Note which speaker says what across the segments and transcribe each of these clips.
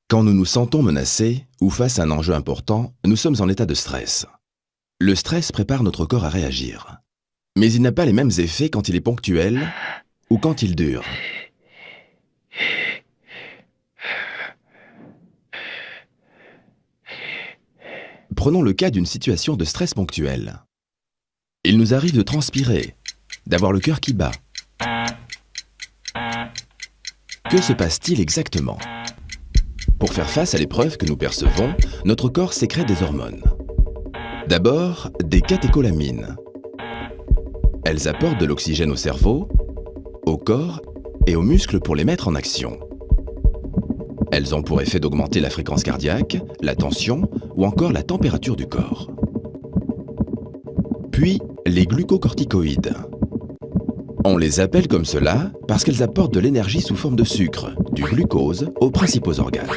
Speaker 1: Quand nous nous sentons menacés ou face à un enjeu important, nous sommes en état de stress. Le stress prépare notre corps à réagir. Mais il n'a pas les mêmes effets quand il est ponctuel ou quand il dure. Prenons le cas d'une situation de stress ponctuel. Il nous arrive de transpirer, d'avoir le cœur qui bat. Que se passe-t-il exactement ? Pour faire face à l'épreuve que nous percevons, notre corps sécrète des hormones. D'abord, des catécholamines. Elles apportent de l'oxygène au cerveau, au corps et aux muscles pour les mettre en action. Elles ont pour effet d'augmenter la fréquence cardiaque, la tension ou encore la température du corps. Puis, les glucocorticoïdes. On les appelle comme cela parce qu'elles apportent de l'énergie sous forme de sucre, du glucose, aux principaux organes.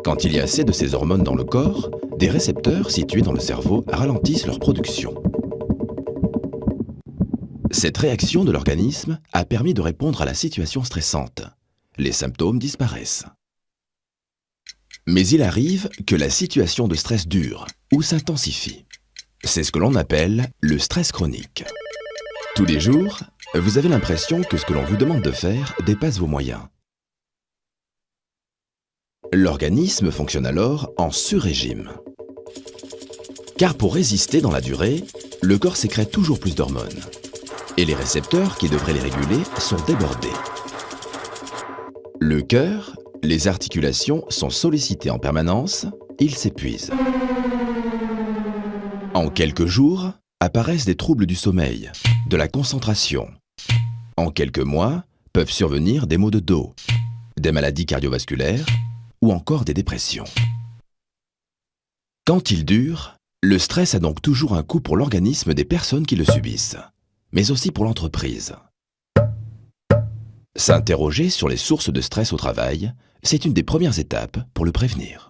Speaker 1: Quand il y a assez de ces hormones dans le corps, des récepteurs situés dans le cerveau ralentissent leur production. Cette réaction de l'organisme a permis de répondre à la situation stressante. Les symptômes disparaissent. Mais il arrive que la situation de stress dure ou s'intensifie. C'est ce que l'on appelle le stress chronique. Tous les jours, vous avez l'impression que ce que l'on vous demande de faire dépasse vos moyens. L'organisme fonctionne alors en sur-régime. Car pour résister dans la durée, le corps sécrète toujours plus d'hormones. Et les récepteurs qui devraient les réguler sont débordés. Le cœur, les articulations sont sollicités en permanence, ils s'épuisent. En quelques jours, apparaissent des troubles du sommeil, de la concentration. En quelques mois, peuvent survenir des maux de dos, des maladies cardiovasculaires ou encore des dépressions. Quand il dure, le stress a donc toujours un coût pour l'organisme des personnes qui le subissent, mais aussi pour l'entreprise. S'interroger sur les sources de stress au travail, c'est une des premières étapes pour le prévenir.